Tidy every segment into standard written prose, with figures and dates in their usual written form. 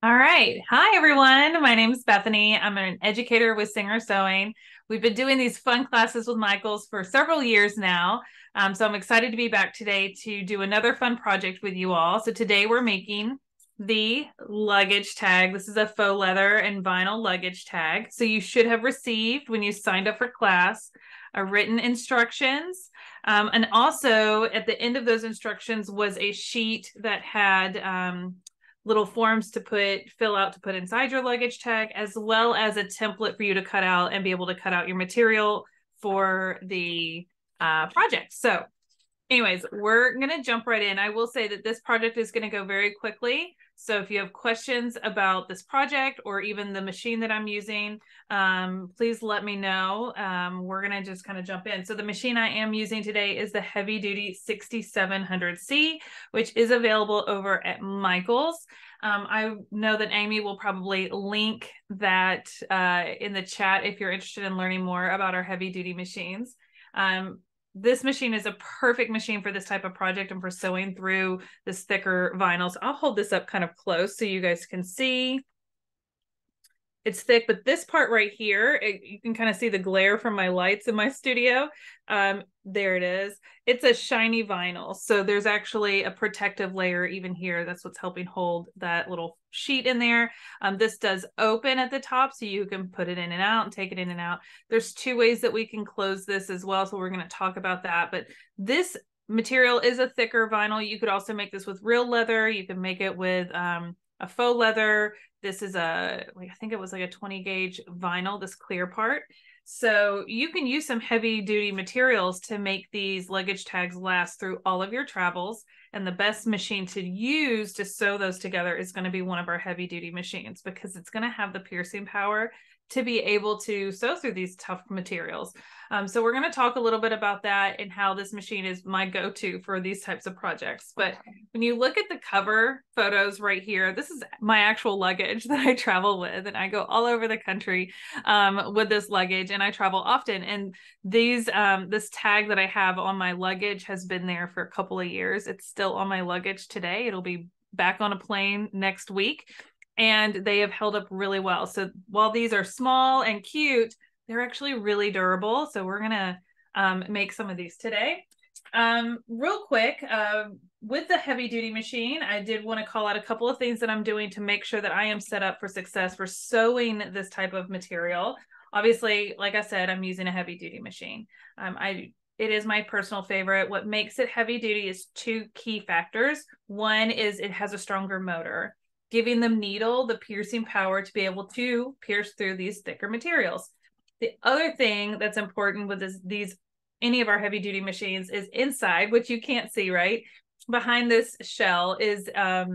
All right. Hi, everyone. My name is Bethany. I'm an educator with Singer Sewing. We've been doing these fun classes with Michaels for several years now. So I'm excited to be back today to do another fun project with you all. So today we're making the luggage tag. This is a faux leather and vinyl luggage tag. So you should have received, when you signed up for class, a written instructions. And also at the end of those instructions was a sheet that had little forms to fill out to put inside your luggage tag, as well as a template for you to cut out and be able to cut out your material for the project. So anyways, we're going to jump right in. I will say that this project is going to go very quickly. So if you have questions about this project or even the machine that I'm using, please let me know. We're going to just kind of jump in. So the machine I am using today is the heavy duty 6700C, which is available over at Michaels. I know that Amy will probably link that in the chat if you're interested in learning more about our heavy duty machines. This machine is a perfect machine for this type of project and for sewing through this thicker vinyl. So I'll hold this up kind of close so you guys can see. It's thick, but this part right here, you can kind of see the glare from my lights in my studio. There it is. It's a shiny vinyl. So there's actually a protective layer even here. That's what's helping hold that little sheet in there. This does open at the top, so you can put it in and out and take it in and out. There's two ways that we can close this as well. So we're going to talk about that. But this material is a thicker vinyl. You could also make this with real leather. You can make it with a faux leather. This is I think it was like a 20 gauge vinyl, this clear part. So you can use some heavy duty materials to make these luggage tags last through all of your travels. And the best machine to use to sew those together is going to be one of our heavy duty machines, because it's going to have the piercing power to be able to sew through these tough materials. So we're going to talk a little bit about that and how this machine is my go-to for these types of projects. But when you look at the cover photos right here, this is my actual luggage that I travel with, and I go all over the country with this luggage, and I travel often. And this tag that I have on my luggage has been there for a couple of years. It's still on my luggage today. It'll be back on a plane next week. And they have held up really well. So while these are small and cute, they're actually really durable. So we're going to make some of these today. Real quick, with the heavy duty machine, I did want to call out a couple of things that I'm doing to make sure that I am set up for success for sewing this type of material. Obviously, like I said, I'm using a heavy duty machine. It is my personal favorite. What makes it heavy duty is two key factors. One is it has a stronger motor, giving the needle the piercing power to be able to pierce through these thicker materials. The other thing that's important with any of our heavy duty machines is inside, which you can't see, right? Behind this shell is a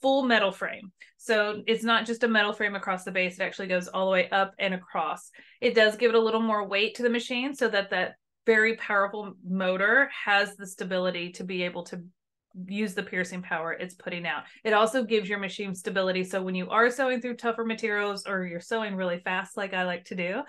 full metal frame. So it's not just a metal frame across the base. It actually goes all the way up and across. It does give it a little more weight to the machine so that very powerful motor has the stability to be able to use the piercing power it's putting out. It also gives your machine stability. So when you are sewing through tougher materials, or you're sewing really fast, like I like to do,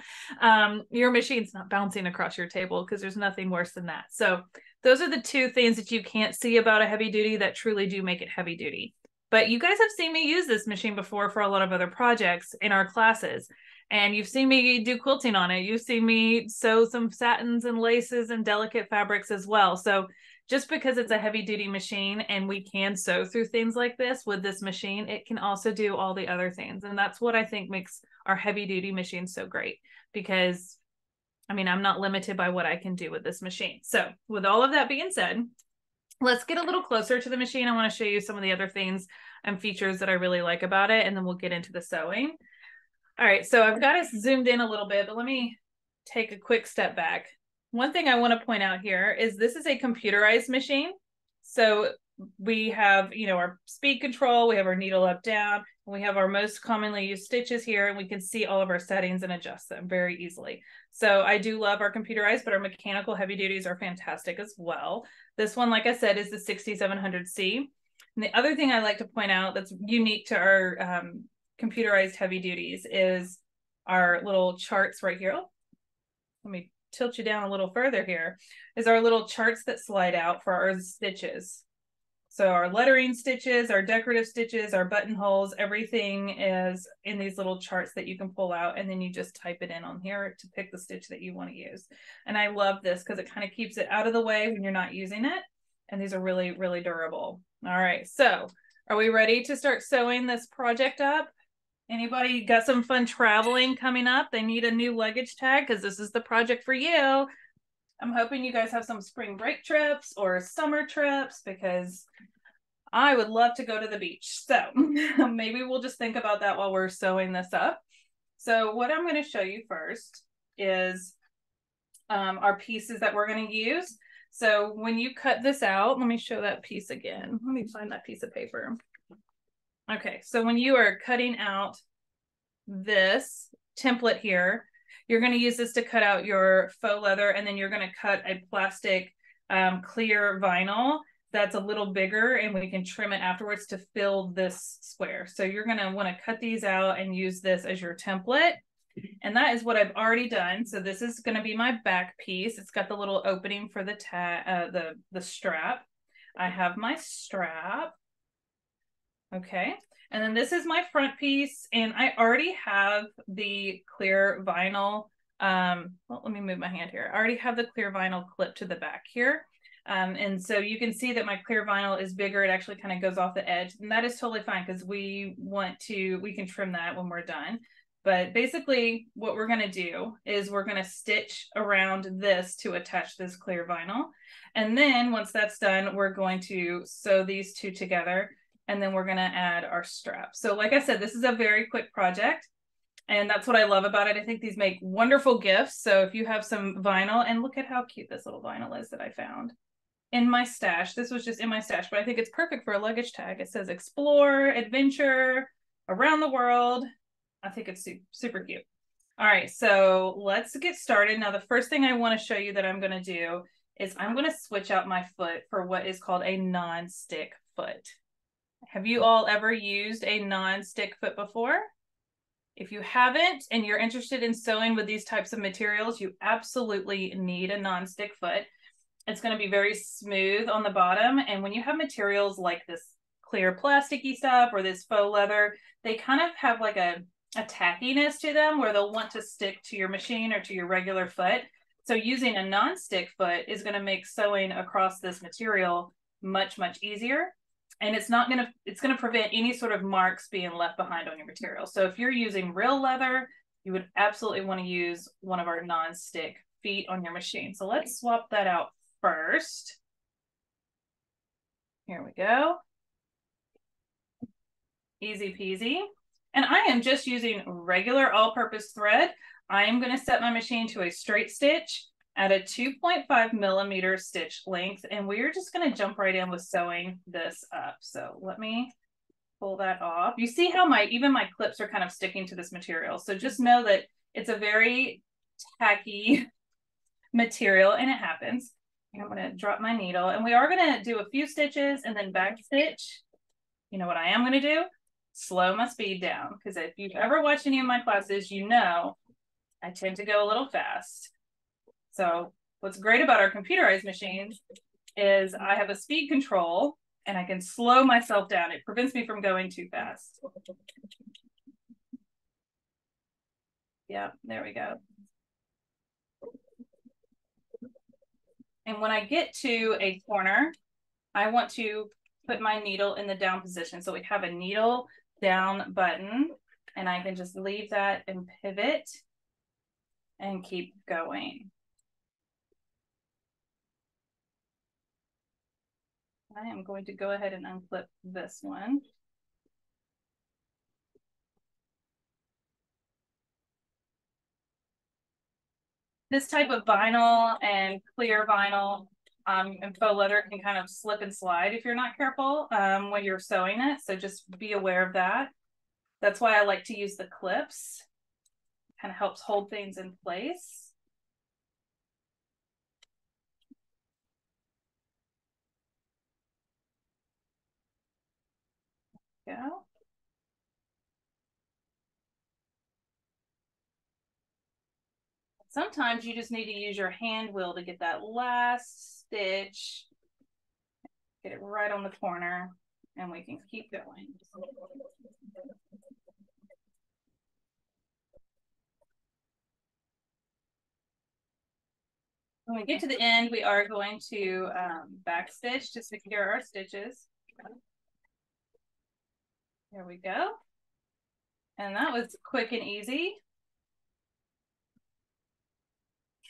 your machine's not bouncing across your table, because there's nothing worse than that. So those are the two things that you can't see about a heavy duty that truly do make it heavy duty. But you guys have seen me use this machine before for a lot of other projects in our classes. And you've seen me do quilting on it. You've seen me sew some satins and laces and delicate fabrics as well. So just because it's a heavy duty machine and we can sew through things like this with this machine, it can also do all the other things. And that's what I think makes our heavy duty machine so great, because I'm not limited by what I can do with this machine. So with all of that being said, let's get a little closer to the machine. I want to show you some of the other things and features that I really like about it, and then we'll get into the sewing. All right, so I've got us zoomed in a little bit, but let me take a quick step back. One thing I want to point out here is this is a computerized machine. So we have, our speed control, we have our needle up, down, and we have our most commonly used stitches here, and we can see all of our settings and adjust them very easily. So I do love our computerized, but our mechanical heavy duties are fantastic as well. This one, like I said, is the 6700C. And the other thing I like to point out that's unique to our computerized heavy duties is our little charts right here. Oh, let me tilt you down a little further here, is our little charts that slide out for our stitches. So our lettering stitches, our decorative stitches, our buttonholes, everything is in these little charts that you can pull out, and then you just type it in on here to pick the stitch that you want to use. And I love this because it kind of keeps it out of the way when you're not using it. And these are really, really durable. All right, so are we ready to start sewing this project up? Anybody got some fun traveling coming up? They need a new luggage tag because this is the project for you. I'm hoping you guys have some spring break trips or summer trips because I would love to go to the beach. So maybe we'll just think about that while we're sewing this up. So what I'm going to show you first is our pieces that we're going to use. So when you cut this out, let me show that piece again. Let me find that piece of paper. Okay, so when you are cutting out this template here, you're going to use this to cut out your faux leather, and then you're going to cut a plastic clear vinyl that's a little bigger, and we can trim it afterwards to fill this square. So you're going to want to cut these out and use this as your template. And that is what I've already done. So this is going to be my back piece. It's got the little opening for the the strap. I have my strap. Okay. And then this is my front piece, and I already have the clear vinyl. Well, let me move my hand here. I already have the clear vinyl clip to the back here. And so you can see that my clear vinyl is bigger. It actually kind of goes off the edge, and that is totally fine because we can trim that when we're done. But basically what we're going to do is we're going to stitch around this to attach this clear vinyl. And then once that's done, we're going to sew these two together, and then we're going to add our strap. So like I said, this is a very quick project, and that's what I love about it. I think these make wonderful gifts. So if you have some vinyl, and look at how cute this little vinyl is that I found in my stash. This was just in my stash, but I think it's perfect for a luggage tag. It says explore, adventure, around the world. I think it's super cute. All right, so let's get started. Now, the first thing I want to show you that I'm going to do is I'm going to switch out my foot for what is called a non-stick foot. Have you all ever used a non-stick foot before? If you haven't and you're interested in sewing with these types of materials, you absolutely need a non-stick foot. It's going to be very smooth on the bottom. And when you have materials like this clear plasticky stuff or this faux leather, they kind of have like a tackiness to them where they'll want to stick to your machine or to your regular foot. So using a non-stick foot is going to make sewing across this material much, much easier. And it's going to prevent any sort of marks being left behind on your material. So if you're using real leather, you would absolutely want to use one of our non-stick feet on your machine. So let's swap that out first. Here we go. Easy peasy. And I am just using regular all-purpose thread. I am going to set my machine to a straight stitch at a 2.5 millimeter stitch length, and we're just going to jump right in with sewing this up. So let me pull that off. You see how even my clips are kind of sticking to this material. So just know that it's a very tacky material, and it happens. I'm going to drop my needle, and we are going to do a few stitches and then back stitch. You know what I am going to do? Slow my speed down, because if you've ever watched any of my classes, you know I tend to go a little fast. So what's great about our computerized machines is I have a speed control and I can slow myself down. It prevents me from going too fast. Yeah, there we go. And when I get to a corner, I want to put my needle in the down position. So we have a needle down button, and I can just leave that and pivot and keep going. I am going to go ahead and unclip this one. This type of vinyl and clear vinyl and faux leather can kind of slip and slide if you're not careful when you're sewing it. So just be aware of that. That's why I like to use the clips. Kind of helps hold things in place. Go. Sometimes you just need to use your hand wheel to get that last stitch. Get it right on the corner and we can keep going. When we get to the end, we are going to backstitch to secure our stitches. There we go. And that was quick and easy.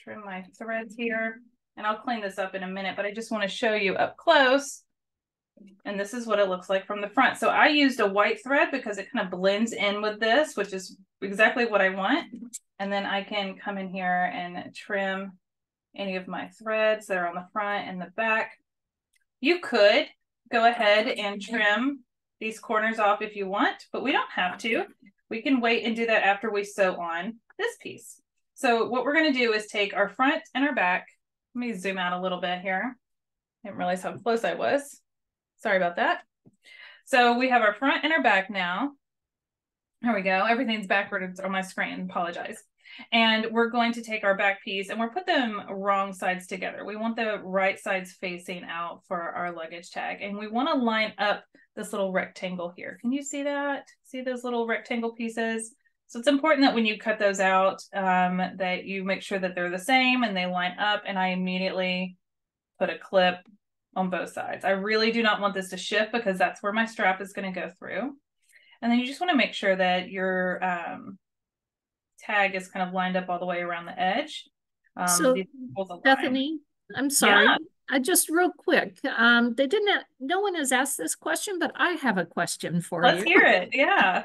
Trim my threads here, and I'll clean this up in a minute, but I just want to show you up close. And this is what it looks like from the front. So I used a white thread because it kind of blends in with this, which is exactly what I want. And then I can come in here and trim any of my threads that are on the front and the back. You could go ahead and trim these corners off if you want, but we don't have to. We can wait and do that after we sew on this piece. So what we're going to do is take our front and our back. Let me zoom out a little bit here. I didn't realize how close I was. Sorry about that. So we have our front and our back now. There we go. Everything's backwards on my screen. Apologize. And we're going to take our back piece and we'll put them wrong sides together. We want the right sides facing out for our luggage tag. And we want to line up this little rectangle here. Can you see that? See those little rectangle pieces? So it's important that when you cut those out, that you make sure that they're the same and they line up. And I immediately put a clip on both sides. I really do not want this to shift because that's where my strap is going to go through. And then you just want to make sure that your tag is kind of lined up all the way around the edge. So Bethany, I'm sorry. Yeah. I just real quick, no one has asked this question, but I have a question for you. Let's hear it. Yeah.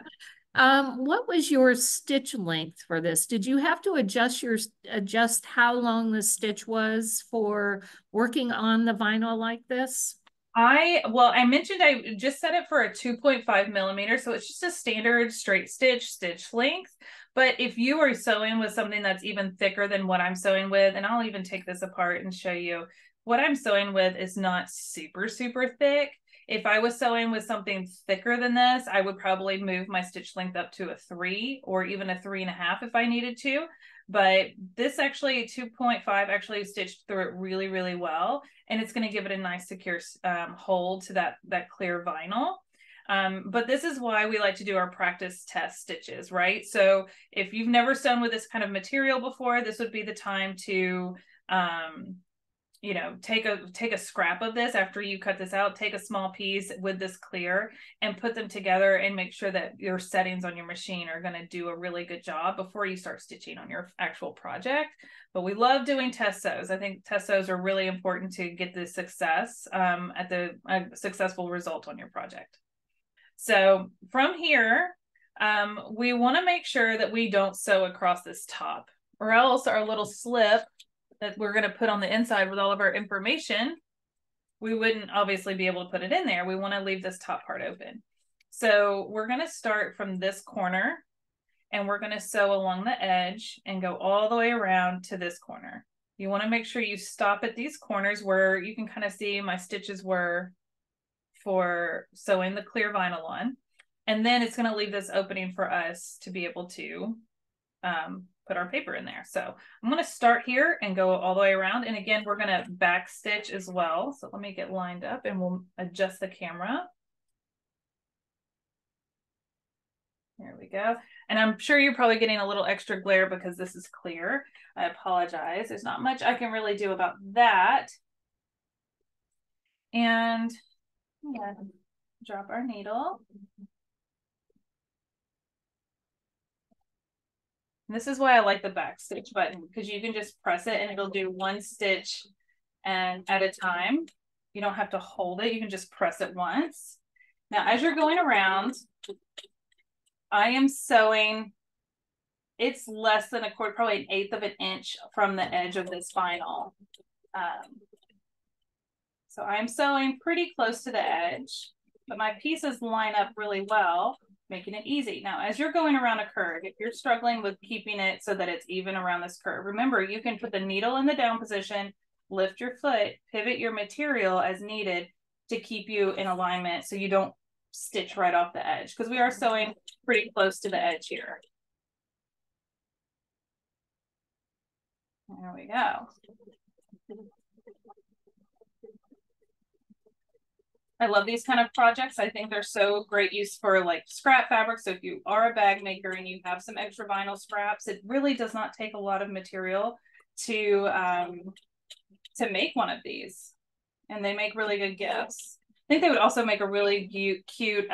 What was your stitch length for this? Did you have to adjust how long the stitch was for working on the vinyl like this? I mentioned I just set it for a 2.5 millimeter, so it's just a standard straight stitch length. But if you are sewing with something that's even thicker than what I'm sewing with, and I'll even take this apart and show you, what I'm sewing with is not super, super thick. If I was sewing with something thicker than this, I would probably move my stitch length up to a 3 or even a 3.5 if I needed to. But this actually, 2.5, actually stitched through it really, really well. And it's going to give it a nice secure hold to that clear vinyl. But this is why we like to do our practice test stitches, right? So if you've never sewn with this kind of material before, this would be the time to, you know, take a scrap of this after you cut this out, take a small piece with this clear and put them together and make sure that your settings on your machine are going to do a really good job before you start stitching on your actual project. But we love doing test sews. I think test sews are really important to get the success at the successful result on your project. So from here, we want to make sure that we don't sew across this top, or else our little slip that we're going to put on the inside with all of our information, we wouldn't obviously be able to put it in there. We want to leave this top part open. So we're going to start from this corner and we're going to sew along the edge and go all the way around to this corner. You want to make sure you stop at these corners where you can kind of see my stitches were for sewing the clear vinyl on. And then it's going to leave this opening for us to be able to put our paper in there. So I'm going to start here and go all the way around. And again, we're going to back stitch as well. So let me get lined up and we'll adjust the camera. There we go. And I'm sure you're probably getting a little extra glare because this is clear. I apologize. There's not much I can really do about that. And yeah, drop our needle. And this is why I like the back stitch button, because you can just press it and it'll do one stitch and at a time. You don't have to hold it. You can just press it once. Now, as you're going around, I am sewing, it's less than a quarter, probably 1/8 of an inch from the edge of this vinyl. So I'm sewing pretty close to the edge, but my pieces line up really well, making it easy. Now, as you're going around a curve, if you're struggling with keeping it so that it's even around this curve, remember, you can put the needle in the down position, lift your foot, pivot your material as needed to keep you in alignment so you don't stitch right off the edge, because we are sewing pretty close to the edge here. There we go. I love these kind of projects. I think they're so great use for like scrap fabric. So if you are a bag maker and you have some extra vinyl scraps, it really does not take a lot of material to make one of these. And they make really good gifts. I think they would also make a really cute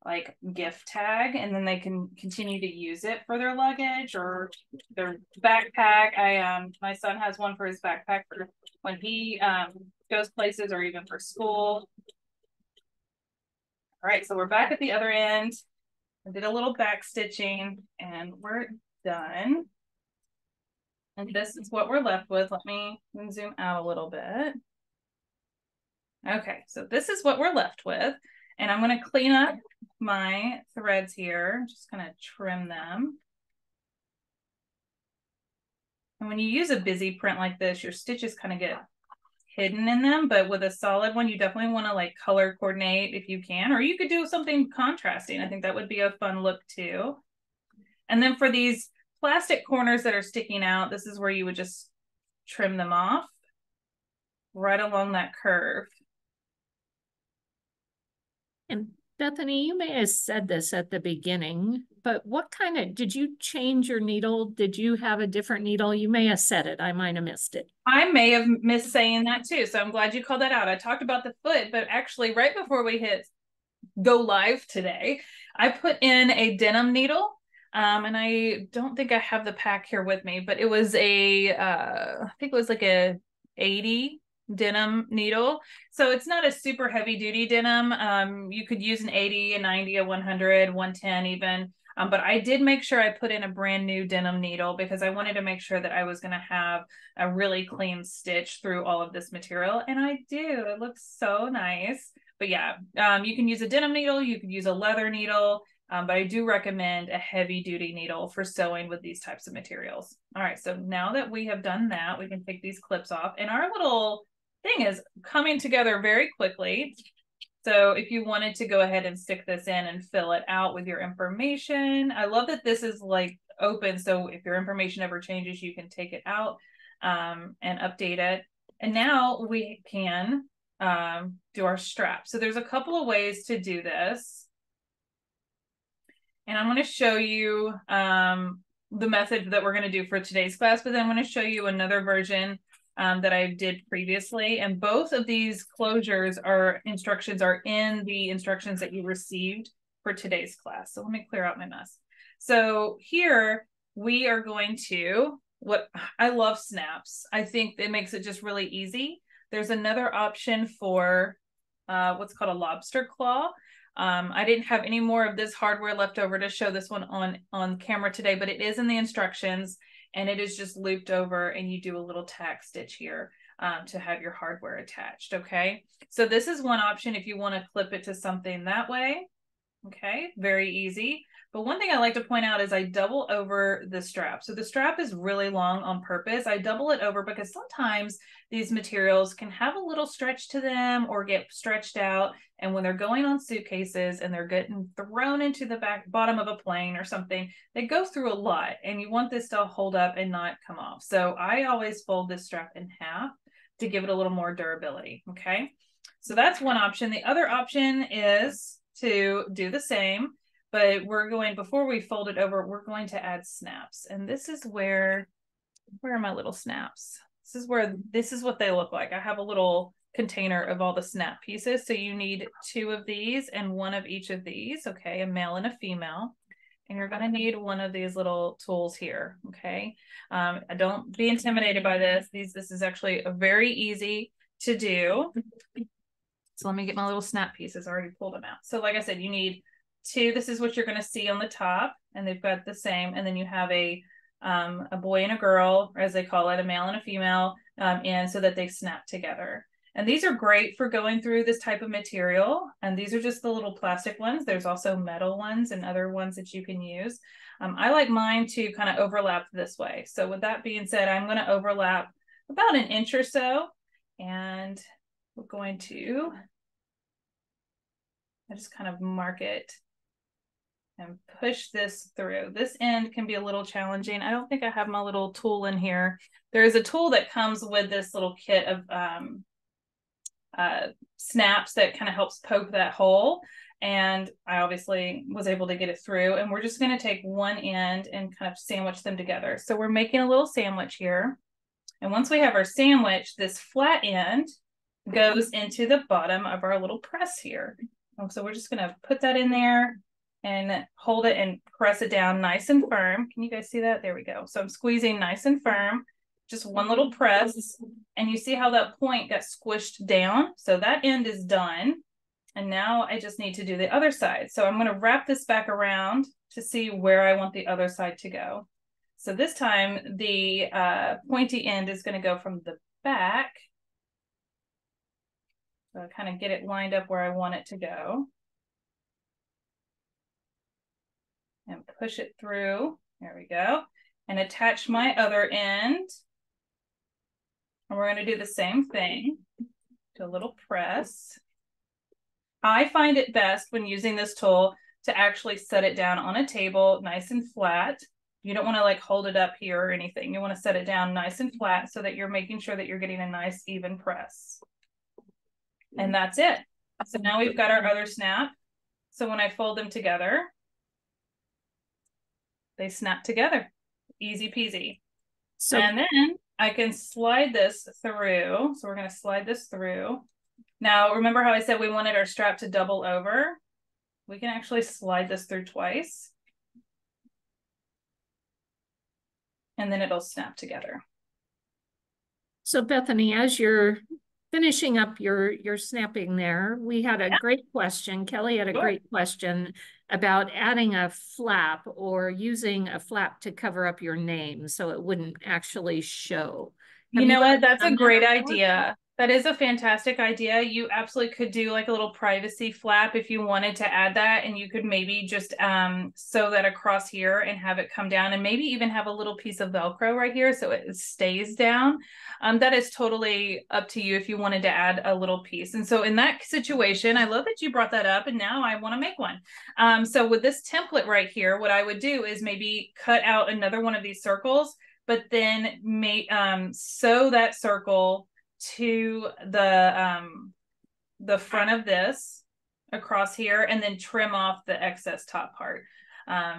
like gift tag, and then they can continue to use it for their luggage or their backpack. My son has one for his backpack for when he goes places or even for school. All right, so we're back at the other end. I did a little back stitching and we're done. And this is what we're left with. Let me zoom out a little bit. Okay, so this is what we're left with. And I'm going to clean up my threads here. I'm just going to trim them. And when you use a busy print like this, your stitches kind of get hidden in them. But with a solid one, you definitely want to like color coordinate if you can, or you could do something contrasting. I think that would be a fun look too. And then for these plastic corners that are sticking out, this is where you would just trim them off right along that curve. And Bethany, you may have said this at the beginning, but what kind of, did you change your needle? Did you have a different needle? You may have said it. I might have missed it. I may have missed saying that too. So I'm glad you called that out. I talked about the foot, but actually right before we hit go live today, I put in a denim needle. And I don't think I have the pack here with me, but it was I think it was like a 80 denim needle. So it's not a super heavy duty denim. You could use an 80, a 90, a 100, 110 even. But I did make sure I put in a brand new denim needle because I wanted to make sure that I was going to have a really clean stitch through all of this material. And I do. It looks so nice. But yeah, you can use a denim needle. You could use a leather needle. But I do recommend a heavy duty needle for sewing with these types of materials. All right, so now that we have done that, we can take these clips off. And our little thing is coming together very quickly. So if you wanted to go ahead and stick this in and fill it out with your information, I love that this is like open. So if your information ever changes, you can take it out and update it. And now we can do our strap. So there's a couple of ways to do this. And I'm going to show you the method that we're going to do for today's class, but then I'm going to show you another version that I did previously. And both of these closures instructions are in the instructions that you received for today's class. So let me clear out my mess. So here we are going to, I love snaps. I think it makes it just really easy. There's another option for what's called a lobster claw. I didn't have any more of this hardware left over to show this one on camera today, but it is in the instructions and it is just looped over and you do a little tack stitch here to have your hardware attached. Okay, so this is one option if you want to clip it to something that way. Okay, very easy. But one thing I like to point out is I double over the strap. So the strap is really long on purpose. I double it over because sometimes these materials can have a little stretch to them or get stretched out. And when they're going on suitcases and they're getting thrown into the bottom of a plane or something, they go through a lot and you want this to hold up and not come off. So I always fold this strap in half to give it a little more durability. Okay, so that's one option. The other option is to do the same, but before we fold it over, we're going to add snaps. And this is where are my little snaps? This is what they look like. I have a little container of all the snap pieces. So you need 2 of these and 1 of each of these. Okay, a male and a female. And you're going to need one of these little tools here. Okay, don't be intimidated by this. This is actually very easy to do. So let me get my little snap pieces. I already pulled them out. So like I said, you need 2. This is what you're going to see on the top, and they've got the same. And then you have a boy and a girl, as they call it, a male and a female, and so that they snap together. And these are great for going through this type of material. And these are just the little plastic ones. There's also metal ones and other ones that you can use. I like mine to kind of overlap this way. So with that being said, I'm going to overlap about an inch or so. And we're going to just kind of mark it and push this through. This end can be a little challenging. I don't think I have my little tool in here. There is a tool that comes with this little kit of snaps that kind of helps poke that hole. And I obviously was able to get it through, and we're just going to take one end and kind of sandwich them together. So we're making a little sandwich here. And once we have our sandwich, this flat end goes into the bottom of our little press here. So we're just going to put that in there and hold it and press it down nice and firm. Can you guys see that? There we go. So I'm squeezing nice and firm, just one little press. And you see how that point got squished down? So that end is done. And now I just need to do the other side. So I'm going to wrap this back around to see where I want the other side to go. So this time the pointy end is going to go from the back. So I kind of get it lined up where I want it to go. And push it through. There we go. And attach my other end. And we're going to do the same thing. Do a little press. I find it best when using this tool to actually set it down on a table nice and flat. You don't want to like hold it up here or anything. You want to set it down nice and flat so that you're making sure that you're getting a nice even press. And that's it. So now we've got our other snap. So when I fold them together, they snap together. Easy peasy. So, and then I can slide this through. So we're going to slide this through. Now, remember how I said we wanted our strap to double over? We can actually slide this through twice. And then it'll snap together. So Bethany, as you're finishing up your snapping there, we had a great question. Kelly had a great question about adding a flap or using a flap to cover up your name so it wouldn't actually show. You know what? That's a great idea. That is a fantastic idea. You absolutely could do like a little privacy flap if you wanted to add that, and you could maybe just sew that across here and have it come down, and maybe even have a little piece of Velcro right here so it stays down. That is totally up to you if you wanted to add a little piece. And so in that situation, I love that you brought that up, and now I want to make one. So with this template right here, what I would do is maybe cut out another one of these circles, but then sew that circle to the front of this across here, and then trim off the excess top part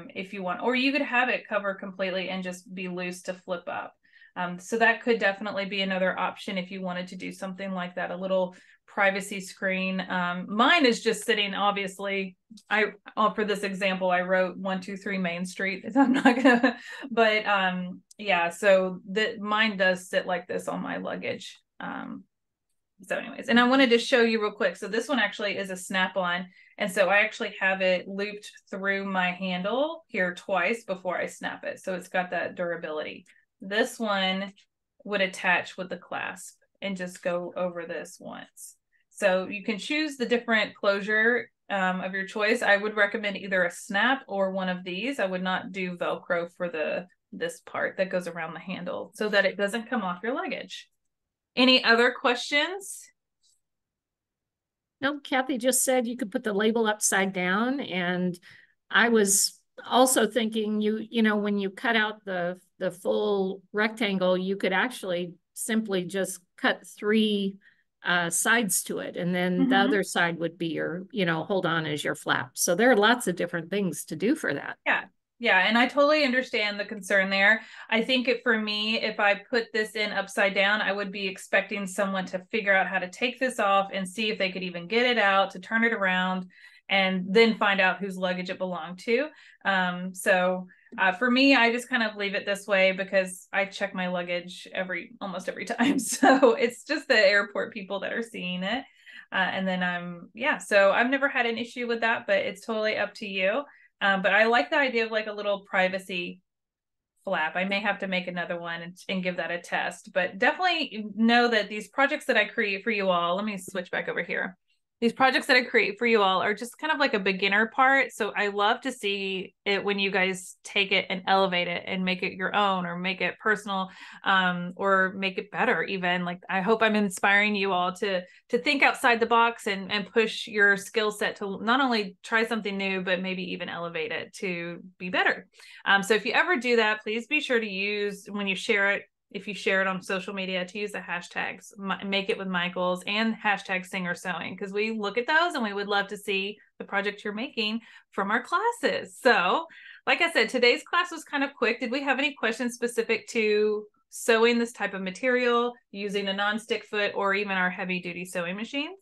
if you want, or you could have it cover completely and just be loose to flip up. So that could definitely be another option if you wanted to do something like that, a little privacy screen. Mine is just sitting, obviously, for this example, I wrote 123 Main Street. I'm not gonna, but yeah, so mine does sit like this on my luggage. So anyways, and I wanted to show you real quick. So this one actually is a snap-on. And so I actually have it looped through my handle here twice before I snap it. So it's got that durability. This one would attach with the clasp and just go over this once. So you can choose the different closure of your choice. I would recommend either a snap or one of these. I would not do Velcro for this part that goes around the handle so that it doesn't come off your luggage. Any other questions? No, Kathy just said you could put the label upside down. And I was also thinking you know, when you cut out the full rectangle, you could actually simply just cut 3 sides to it. And then the other side would be your, you know, hold on as your flap. So there are lots of different things to do for that. Yeah. Yeah, and I totally understand the concern there. I think for me, if I put this in upside down, I would be expecting someone to figure out how to take this off and see if they could even get it out, to turn it around, and then find out whose luggage it belonged to. For me, I just kind of leave it this way because I check my luggage almost every time. So it's just the airport people that are seeing it. And then so I've never had an issue with that, but it's totally up to you. But I like the idea of like a little privacy flap. I may have to make another one and give that a test, but definitely know that these projects that I create for you all, let me switch back over here. These projects that I create for you all are just kind of like a beginner part. So I love to see it when you guys take it and elevate it and make it your own, or make it personal, or make it better even. Like, I hope I'm inspiring you all to think outside the box and push your skill set to not only try something new, but maybe even elevate it to be better. So if you ever do that, please be sure to use, when you share it, if you share it on social media, to use the hashtags, make it with Michaels and hashtag Singer Sewing, because we look at those and we would love to see the project you're making from our classes. So like I said, today's class was kind of quick. Did we have any questions specific to sewing this type of material using a non-stick foot or even our heavy duty sewing machines?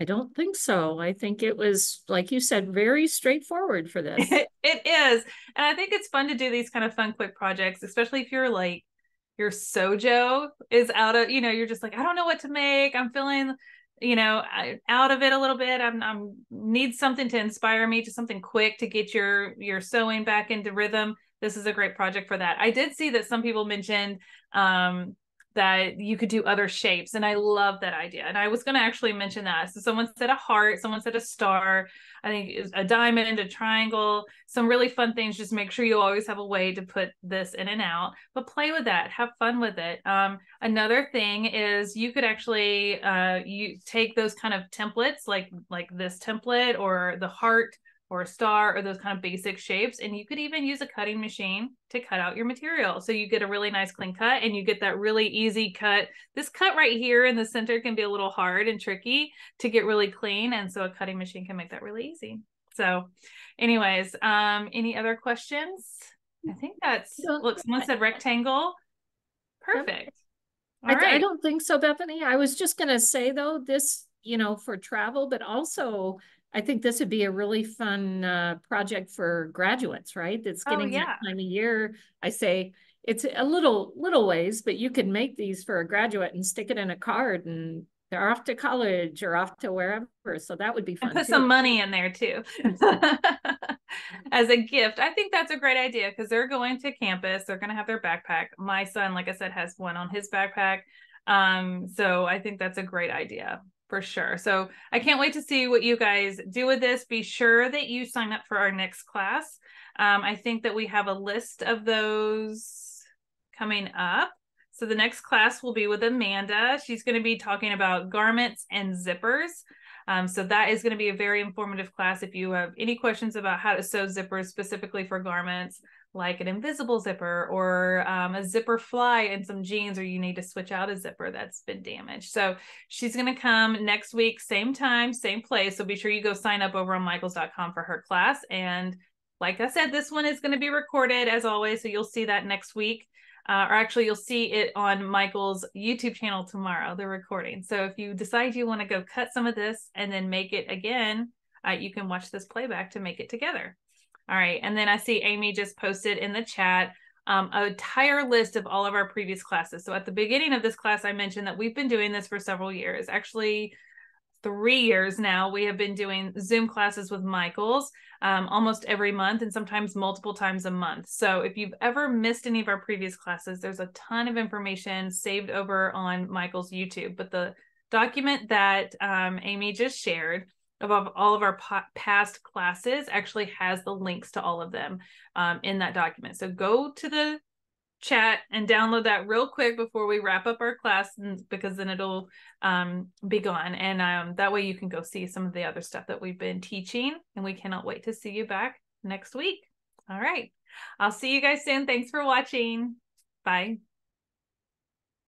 I don't think so. I think it was, like you said, very straightforward for this. It is. And I think it's fun to do these kind of fun, quick projects, especially if you're like, your sojo is out of, you're just like, I don't know what to make. I'm feeling, out of it a little bit. I'm need something to inspire me, to something quick to get your sewing back into rhythm. This is a great project for that. I did see that some people mentioned that you could do other shapes, and I love that idea. And I was going to actually mention that. So someone said a heart, someone said a star, I think a diamond, a triangle, some really fun things. Just make sure you always have a way to put this in and out, but play with that, have fun with it. Another thing is you could actually you take those kind of templates, like this template or the heart or a star or those kind of basic shapes, and you could even use a cutting machine to cut out your material, so you get a really nice clean cut and you get that really easy cut. This cut right here in the center can be a little hard and tricky to get really clean, and so a cutting machine can make that really easy. So anyways, any other questions? I think that's, look, someone said rectangle. Perfect. All right. I don't think so, Bethany. I was just going to say, though, this, for travel, but also I think this would be a really fun project for graduates, right? It's getting that time of year. I say it's a little ways, but you can make these for a graduate and stick it in a card, and they're off to college or off to wherever. So that would be fun. And put some money in there too as a gift. I think that's a great idea, because they're going to campus. They're going to have their backpack. My son, like I said, has one on his backpack. So I think that's a great idea for sure. So I can't wait to see what you guys do with this. Be sure that you sign up for our next class. I think that we have a list of those coming up. So the next class will be with Amanda. She's going to be talking about garments and zippers. So that is going to be a very informative class. If you have any questions about how to sew zippers specifically for garments, like an invisible zipper or a zipper fly in some jeans, or you need to switch out a zipper that's been damaged. So she's going to come next week, same time, same place. So be sure you go sign up over on michaels.com for her class. And like I said, this one is going to be recorded as always. So you'll see that next week. Or actually you'll see it on Michael's YouTube channel tomorrow, the recording. So if you decide you want to go cut some of this and then make it again, you can watch this playback to make it together. All right. And then I see Amy just posted in the chat an entire list of all of our previous classes. So at the beginning of this class, I mentioned that we've been doing this for several years, actually 3 years now. We have been doing Zoom classes with Michaels almost every month, and sometimes multiple times a month. So if you've ever missed any of our previous classes, there's a ton of information saved over on Michael's YouTube. But the document that Amy just shared of all of our past classes actually has the links to all of them in that document. So go to the chat and download that real quick before we wrap up our class, because then it'll be gone. And that way you can go see some of the other stuff that we've been teaching, and we cannot wait to see you back next week. All right. I'll see you guys soon. Thanks for watching. Bye.